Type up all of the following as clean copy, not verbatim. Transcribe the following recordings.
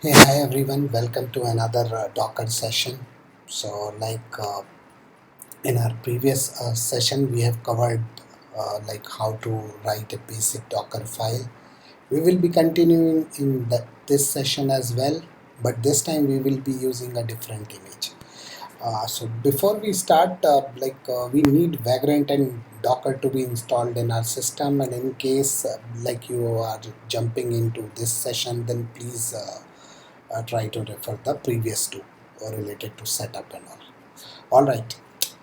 Hey, hi everyone, welcome to another Docker session. So, in our previous session, we have covered how to write a basic Docker file. We will be continuing in this session as well, but this time we will be using a different image. So before we start, we need Vagrant and Docker to be installed in our system. And in case you are jumping into this session, then please try to refer the previous two related to setup and all. All right.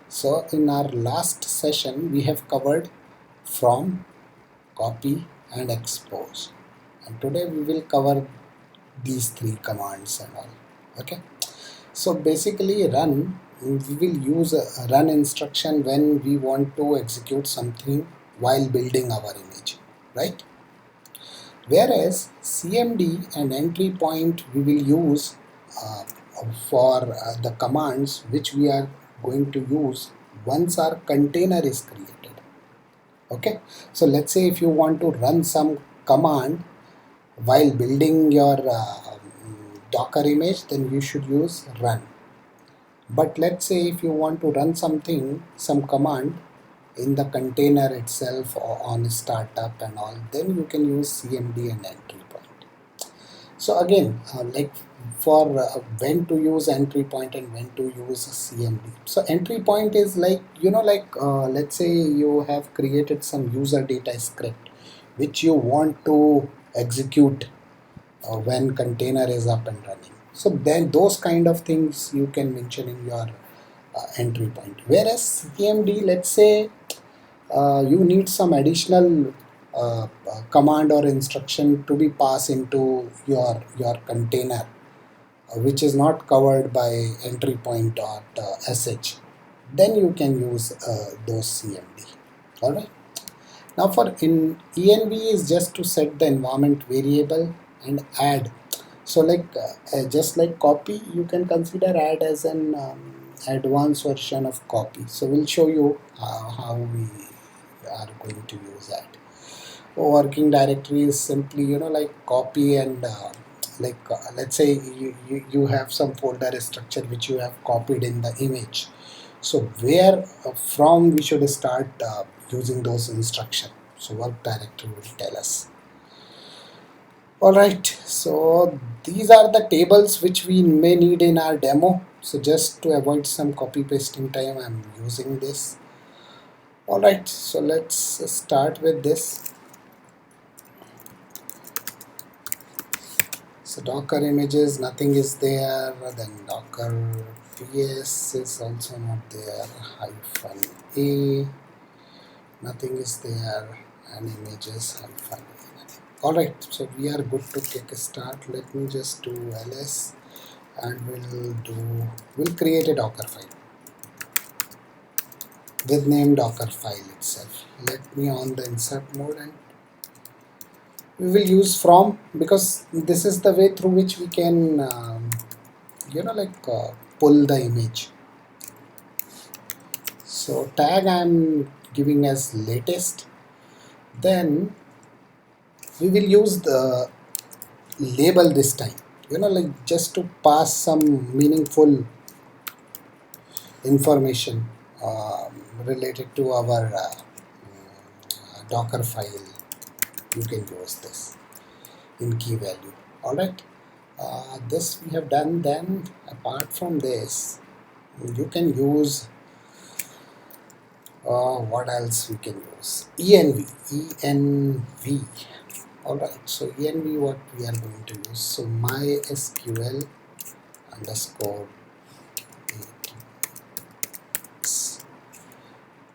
So in our last session, we have covered from, copy, and expose. And today we will cover these three commands and all. Okay. So basically run, we will use a run instruction when we want to execute something while building our image, right? Whereas CMD and entry point we will use uh, for the commands which we are going to use once our container is created. Okay, so let's say if you want to run some command while building your Docker image, then you should use run. But let's say if you want to run something, some command in the container itself or on startup and all, then you can use CMD and entry point. So again, for when to use entry point and when to use CMD. So entry point is let's say you have created some user data script which you want to execute when container is up and running. So then those kind of things you can mention in your entry point. Whereas CMD, let's say you need some additional command or instruction to be passed into your container, which is not covered by entry point or sh. Then you can use those CMD. All right. Now for in env is just to set the environment variable and add. So just like copy, you can consider add as an advanced version of copy. So we'll show you how we are going to use that. Working directory is simply copy and let's say you have some folder structure which you have copied in the image. So where from we should start using those instructions. So work directory will tell us. Alright, so these are the tables which we may need in our demo. So just to avoid some copy pasting time, I'm using this. Alright, so let's start with this. So Docker images, nothing is there. Then Docker PS is also not there. Hyphen A, nothing is there. And images hyphen A. Alright, so we are good to kick start. Let me just do ls and we'll create a Dockerfile with name Dockerfile itself. Let me on the insert mode and we will use from, because this is the way through which we can pull the image. So tag I'm giving as latest. Then we will use the label this time, just to pass some meaningful information related to our Docker file. You can use this in key value. Alright, this we have done. Then apart from this, you can use what else we can use? env. Alright, so env, what we are going to use? So mysql underscore database.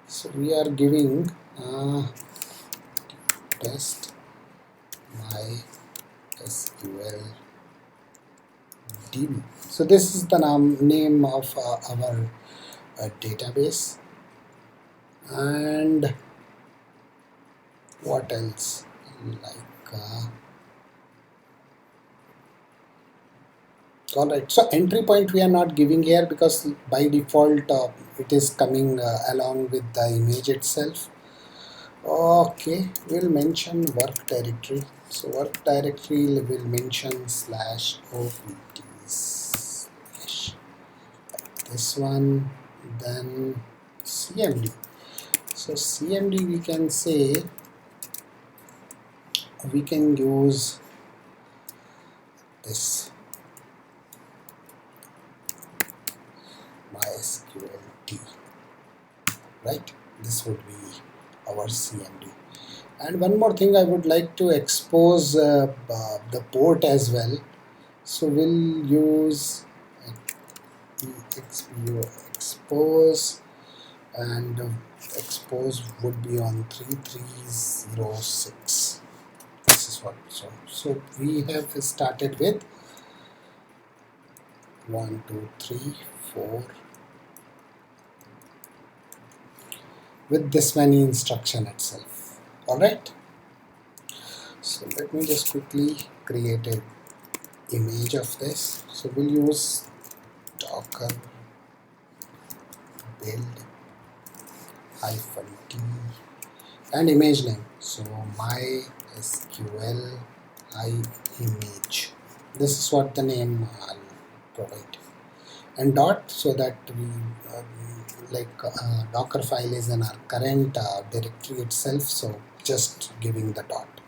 So we are giving test mysql db. So this is the name of our database. And what else? Alright, so entry point we are not giving here because by default it is coming along with the image itself. Okay, we'll mention work directory. So work directory will mention slash opt slash this one, then cmd. So cmd we can say we can use this MySQL right? This would be our CMD. And one more thing, I would like to expose the port as well. So we'll use expo expose, and expose would be on 3306. This is what. So we have started with 1, 2, 3, 4 with this many instruction itself. All right. So let me just quickly create an image of this. So we'll use docker build -t and image name. So MySQL image. This is what the name I'll provide. And dot, so that we Dockerfile is in our current directory itself. So just giving the dot.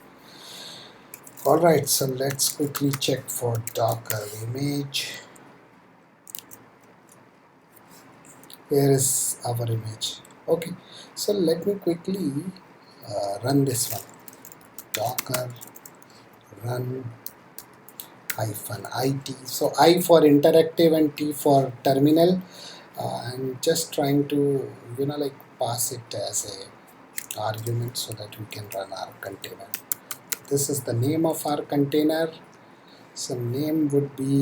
Alright, so let's quickly check for Docker image. Here is our image. Okay, so let me quickly run this one. Docker run -it. So I for interactive and T for terminal. I'm just trying to pass it as a argument so that we can run our container. This is the name of our container. So name would be,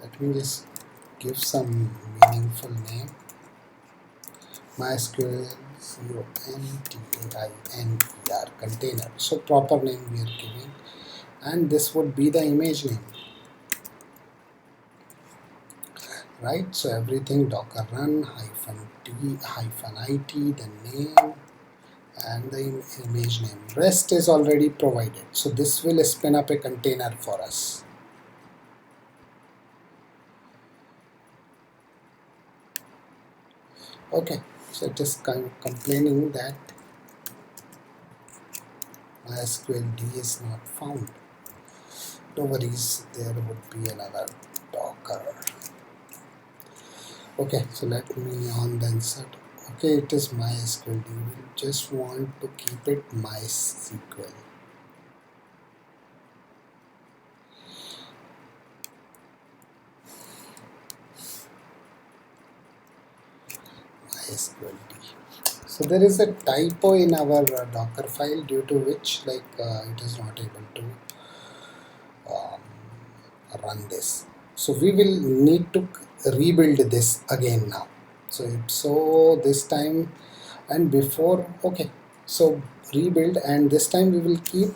let me just give some meaningful name. MySQL container, container. So proper name we are giving, and this would be the image name, right? So everything docker run -t -it, the name and the image name. Rest is already provided. So this will spin up a container for us. Okay, so it is complaining that MySQL is not found. No worries, there would be another Docker. Okay, so let me on the insert. Okay, it is MySQL. We just want to keep it MySQL. MySQL. So there is a typo in our Docker file, due to which it is not able to run this. So we will need to rebuild this again now. So this time and before, okay, so rebuild, and this time we will keep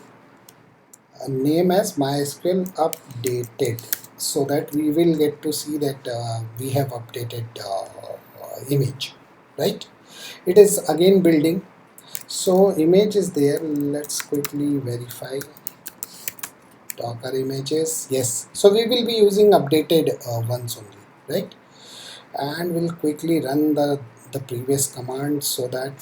a name as MySQL updated, so that we will get to see that we have updated image, right? It is again building. So image is there. Let's quickly verify. Docker images, yes. So we will be using updated ones only, right? And we'll quickly run the previous command so that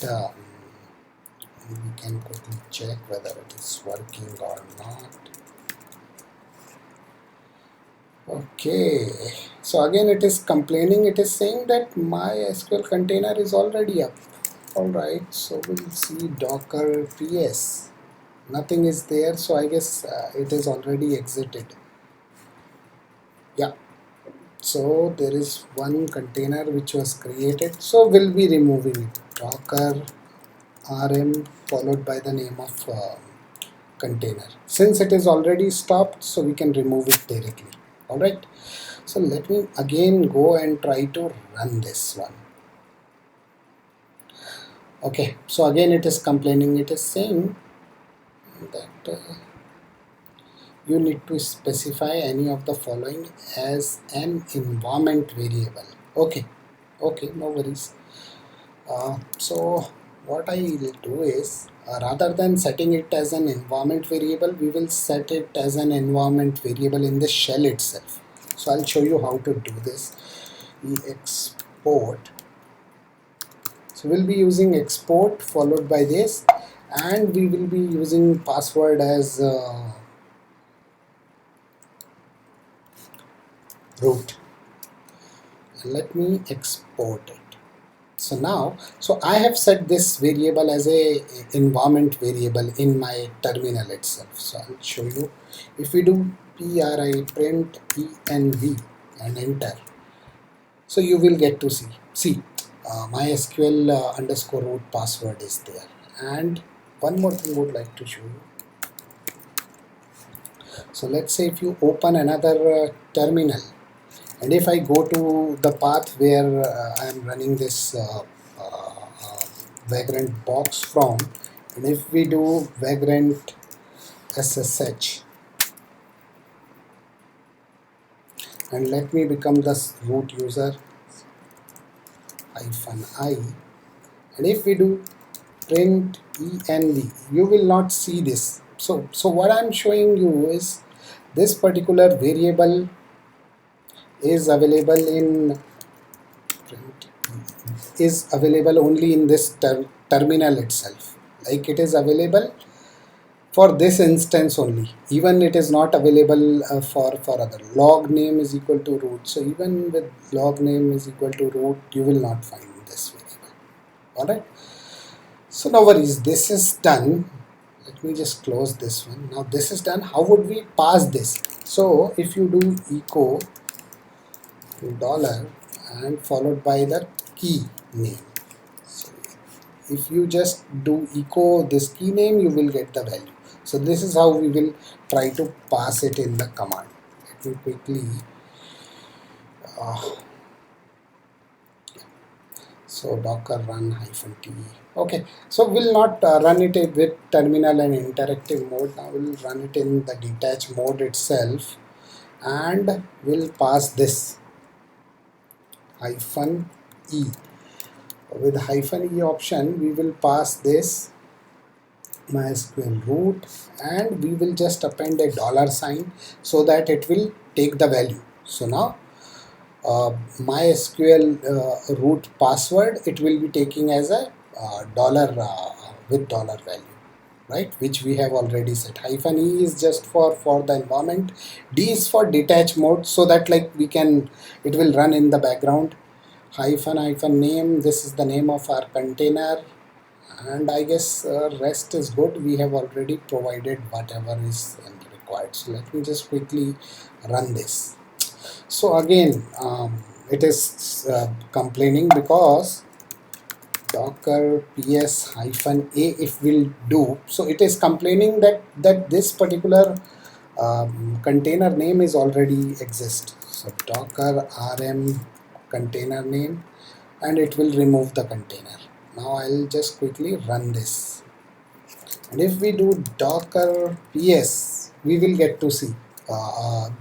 we can quickly check whether it is working or not. Okay, so again it is complaining. It is saying that MySQL container is already up. Alright, so we'll see Docker PS. Nothing is there, so I guess it is already exited. Yeah, so there is one container which was created, so we'll be removing it. Docker rm followed by the name of container. Since it is already stopped, so we can remove it directly. Alright, so let me again go and try to run this one. Okay, so again it is complaining. It is saying that you need to specify any of the following as an environment variable. Okay, no worries. So what I will do is, rather than setting it as an environment variable, we will set it as an environment variable in the shell itself. So I'll show you how to do this. We export. So we'll be using export followed by this, and we will be using password as root. Let me export it. So now, so I have set this variable as a environment variable in my terminal itself. So I'll show you. If we do pri print env and enter, so you will get to see MySQL underscore root password is there. And one more thing I would like to show you. So let's say if you open another terminal, and if I go to the path where I am running this Vagrant box from, and if we do Vagrant SSH, and let me become the root user -I, and if we do print env, you will not see this. So what I'm showing you is this particular variable is available in only in this terminal itself. Like it is available for this instance only. Even it is not available for other. Log name is equal to root. So even with log name is equal to root, you will not find this variable. Alright. So no worries. This is done. Let me just close this one. Now this is done. How would we pass this? So if you do echo $ and followed by the key name. So if you just do echo this key name, you will get the value. So this is how we will try to pass it in the command. Let me quickly so docker run -t. Okay, so we'll not run it with terminal and interactive mode. Now we'll run it in the detach mode itself, and we'll pass this -e. With -e option, we will pass this MySQL root, and we will just append a $sign so that it will take the value. So now MySQL root password, it will be taking as a dollar with dollar value, right, which we have already set. -e is just for the environment. D is for detach mode, so that like we can, it will run in the background. -name, this is the name of our container, and I guess rest is good. We have already provided whatever is required. So let me just quickly run this. So again, it is complaining because docker ps -a if we'll do, so it is complaining that this particular container name is already exist. So docker rm container name, and it will remove the container. Now I'll just quickly run this, and if we do docker ps, we will get to see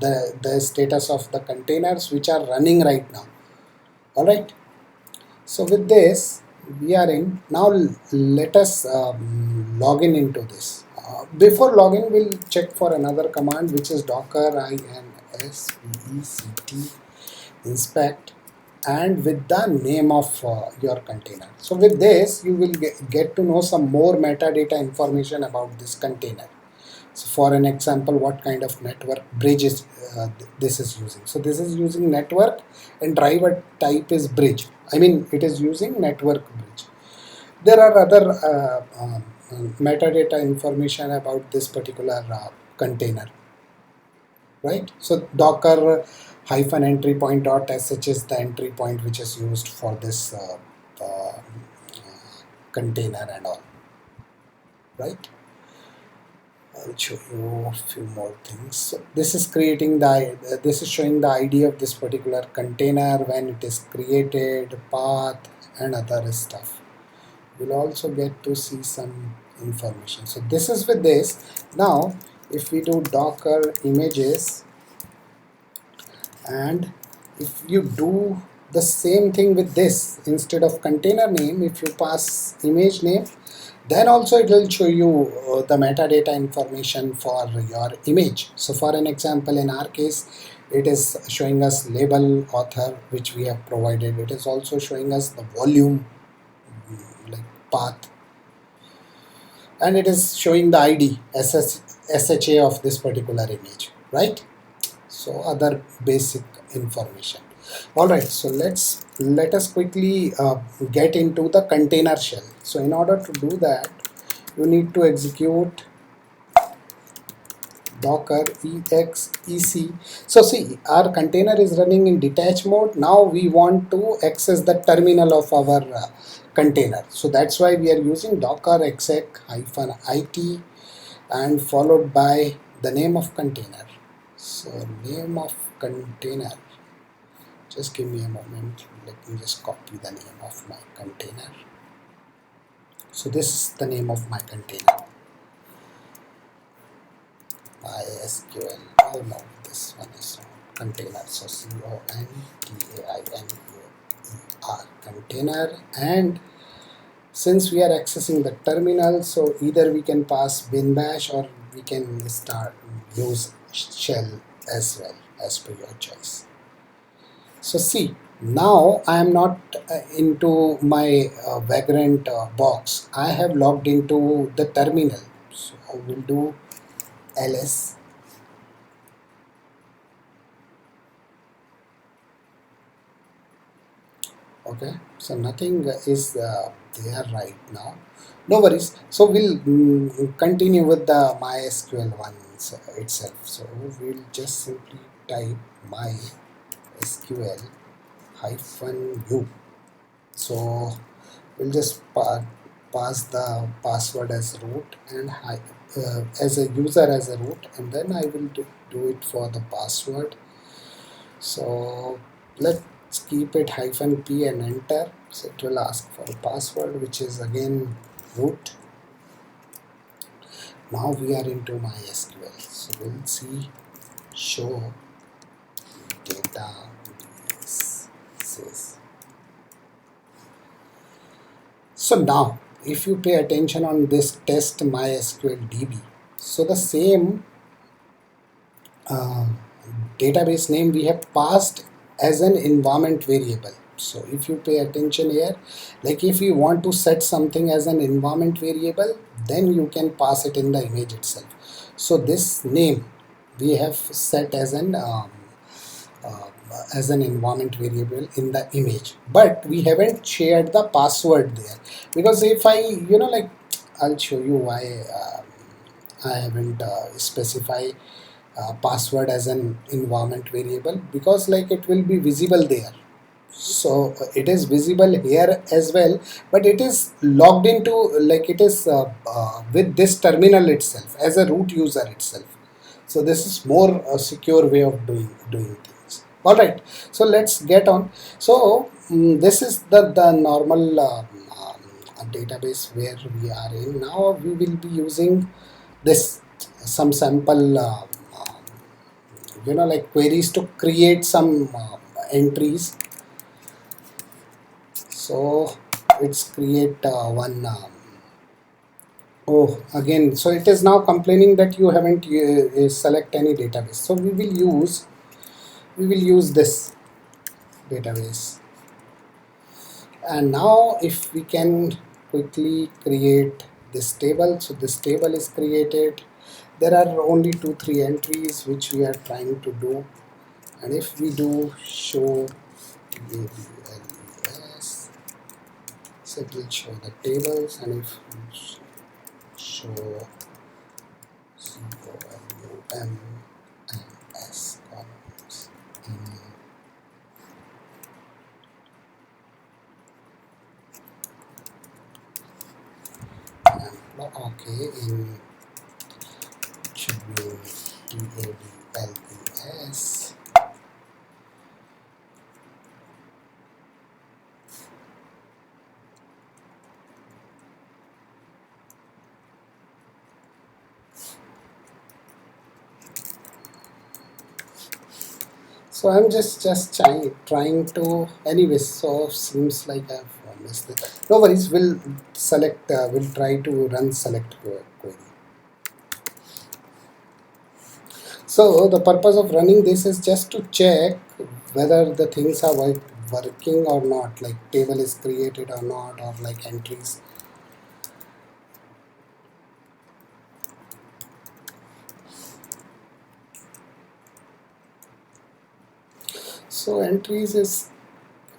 the status of the containers which are running right now. Alright, so with this we are in. Now let us log in into this. Before login, we'll check for another command, which is docker inspect inspect, and with the name of your container. So with this, you will get to know some more metadata information about this container. So for an example, what kind of network bridges this is using. So this is using network, and driver type is bridge. I mean, it is using network bridge. There are other metadata information about this particular container, right? So docker -entry point.sh is the entry point which is used for this container and all, right? I'll show you a few more things. So this is creating this is showing the ID of this particular container, when it is created, path, and other stuff. We'll also get to see some information. So this is with this. Now if we do docker images, and if you do The same thing with this. Instead of container name, if you pass image name, then also it will show you the metadata information for your image. So for an example, in our case, it is showing us label author which we have provided. It is also showing us the volume, like path, and it is showing the ID SHA of this particular image, right? So other basic information. All right, so let us quickly get into the container shell. So in order to do that, you need to execute docker exec. So see, our container is running in detached mode. Now we want to access the terminal of our container. So that's why we are using docker exec -it and followed by the name of container. So name of container, just give me a moment, let me just copy the name of my container. So this is the name of my container, MySQL. Oh no, this one is wrong. Container. So CONTAINER container, and since we are accessing the terminal, so either we can pass bin bash or we can start use shell as well, as per your choice. So see, now I am not into my Vagrant box. I have logged into the terminal. So I will do ls. Okay, so nothing is there right now. No worries. So we'll continue with the MySQL one itself. So we'll just simply type MySQL -u. So we'll just pass the password as root and as a user as a root, and then I will do it for the password. So let's keep it -p and enter. So it will ask for a password, which is again root. Now we are into MySQL. So we'll see show databases. So now, if you pay attention on this test MySQL DB, so the same uh, database name we have passed as an environment variable. So if you pay attention here, like if you want to set something as an environment variable, then you can pass it in the image itself. So this name we have set uh, as an environment variable in the image, but we haven't shared the password there, because if I, like, I'll show you why I haven't specified password as an environment variable, because like it will be visible there. So it is visible here as well, but it is logged into, like it is with this terminal itself as a root user itself. So this is more a secure way of doing things. All right, so let's get on. So this is the normal database where we are in. Now we will be using this some sample like queries to create some entries. So it's create one oh, again, so it is now complaining that you haven't select any database. So we will use this database. And now if we can quickly create this table. So this table is created. There are only 2-3 entries which we are trying to do, and if we do show tables, so it will show the tables, and if we show COLUM and S columns okay, in should be TABLES. So I'm just trying to, anyways, so seems like I've missed it. No worries, we'll select, we'll try to run select query. So the purpose of running this is just to check whether the things are working or not, like table is created or not, or like entries. So entries is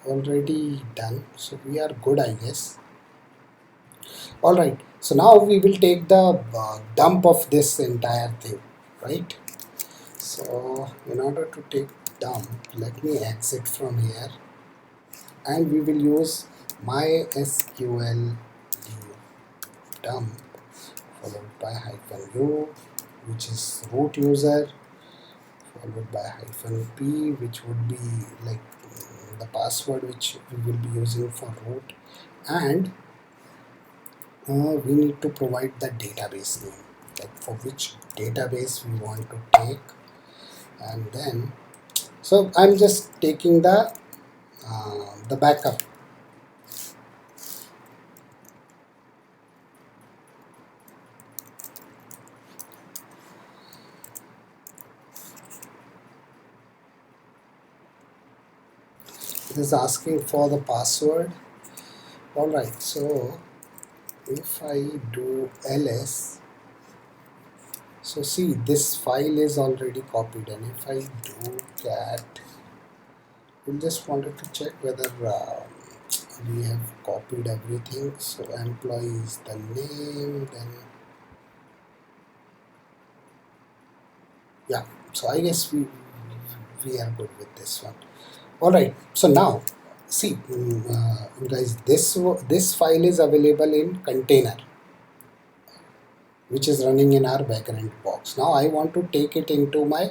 already done, so we are good, I guess. All right, so now we will take the dump of this entire thing, right? So in order to take dump, let me exit from here, and we will use MySQL dump followed by -u, which is root user, followed by -p, which would be like the password which we will be using for root, and we need to provide the database name, like for which database we want to take, and then so I'm just taking the backup. It is asking for the password. All right, so if I do ls, so see this file is already copied, and if I do cat, we just wanted to check whether we have copied everything. So employee is the name, then yeah, so I guess we are good with this one. All right, so now see, guys, this file is available in container, which is running in our Vagrant box. Now I want to take it into my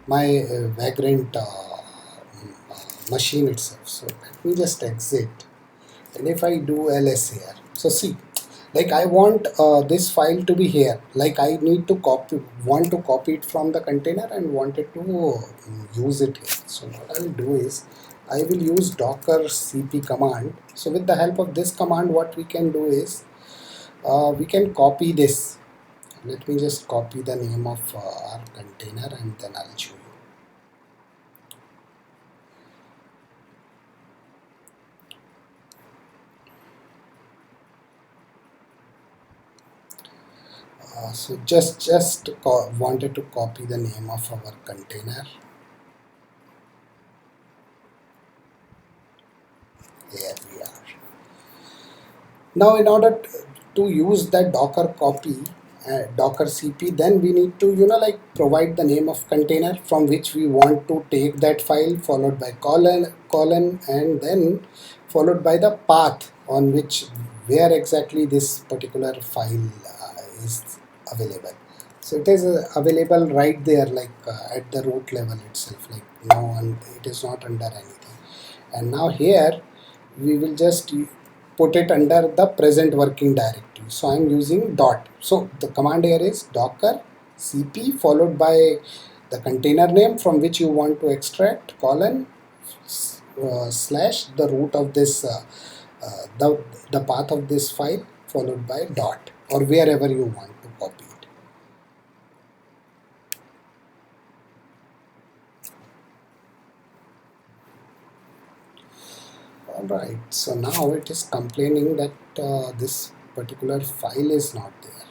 Vagrant machine itself. So let me just exit, and if I do ls here, so see, like I want this file to be here, like I need to want to copy it from the container and wanted to use it here. So what I'll do is I will use docker cp command. So with the help of this command, what we can do is we can copy this. Let me just copy the name of our container, and then I'll show you. So just wanted to copy the name of our container. Here we are. Now in order to use that docker copy, docker cp, then we need to, like provide the name of container from which we want to take that file, followed by colon, and then followed by the path on which, where exactly this particular file is available. So it is available right there, like at the root level itself, like now, and it is not under anything. And now here we will just put it under the present working directory. So I'm using dot. So the command here is docker cp followed by the container name from which you want to extract, colon, slash the root of this the path of this file, followed by dot, or wherever you want to copy it. Alright, so now it is complaining that this particular file is not there.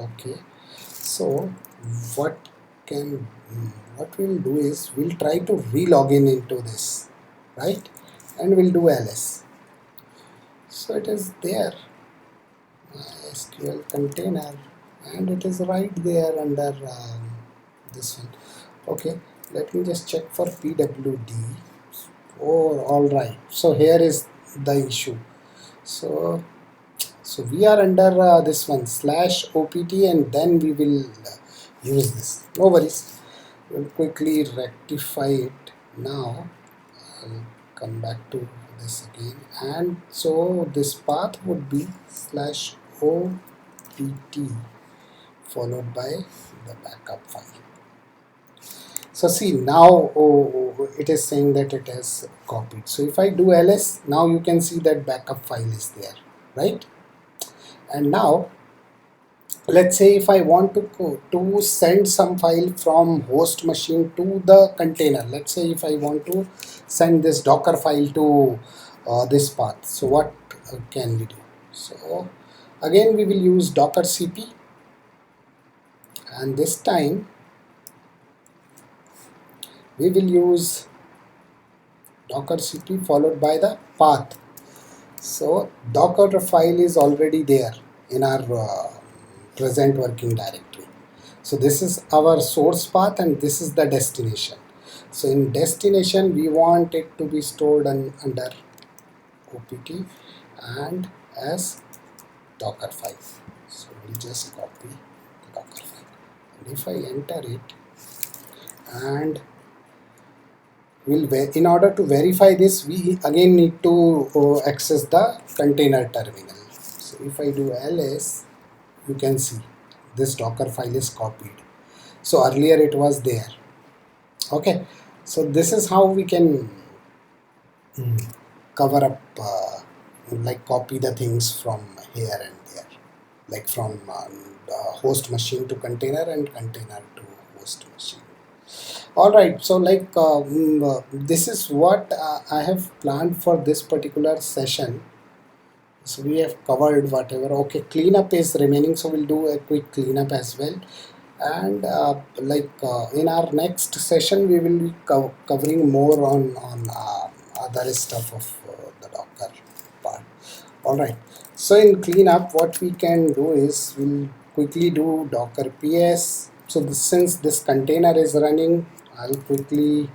Okay, so what can what we'll do is we'll try to re-log in into this, right? And we'll do ls. So it is there, SQL container, and it is right there under this one. Okay, let me just check for pwd. Oh, all right. So here is the issue. So we are under this one /opt, and then we will use this. No worries. We'll quickly rectify it now. I'll come back to this again, and so this path would be /opt followed by the backup file. So see now, it is saying that it has copied. So if I do ls, now you can see that backup file is there, right? And now let's say if I want to send some file from host machine to the container. Let's say if I want to send this Docker file to this path. So what can we do? So again we will use Docker cp, and this time we will use Docker cp followed by the path. So Docker file is already there in our present working directory. So this is our source path and this is the destination. So in destination we want it to be stored under opt and as Docker file. So we'll just copy the Docker file. And if I enter it, and in order to verify this, we again need to access the container terminal. So if I do ls, you can see this Docker file is copied. So earlier it was there. Okay, so this is how we can cover up, like copy the things from here and there, like from the host machine to container and container to host machine. All right, so like this is what I have planned for this particular session. So we have covered whatever. Okay, cleanup is remaining, so we'll do a quick cleanup as well. And in our next session, we will be covering more on other stuff of the Docker part. All right. So in cleanup, what we can do is we'll quickly do Docker ps. So since this container is running, I'll quickly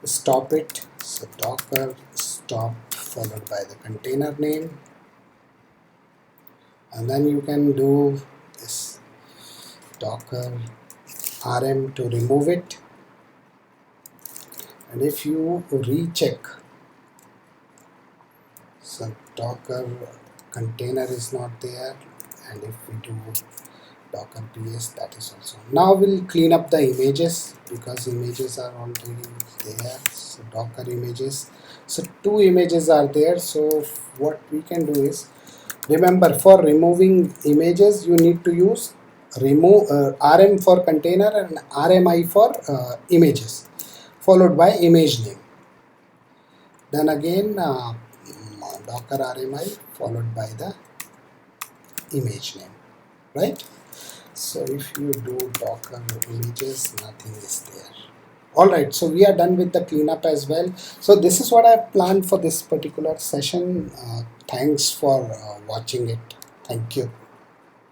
stop it. So Docker stop followed by the container name, and then you can do this Docker rm to remove it. And if you recheck, so Docker container is not there, and if we do Docker ps, that is also. Now we'll clean up the images because images are already there. So Docker images, so two images are there. So what we can do is, remember, for removing images you need to use rm for container and rmi for images followed by image name. Then again Docker rmi followed by the image name, right? So if you do Docker images, nothing is there. Alright, so we are done with the cleanup as well. So this is what I have planned for this particular session. Thanks for watching it. Thank you.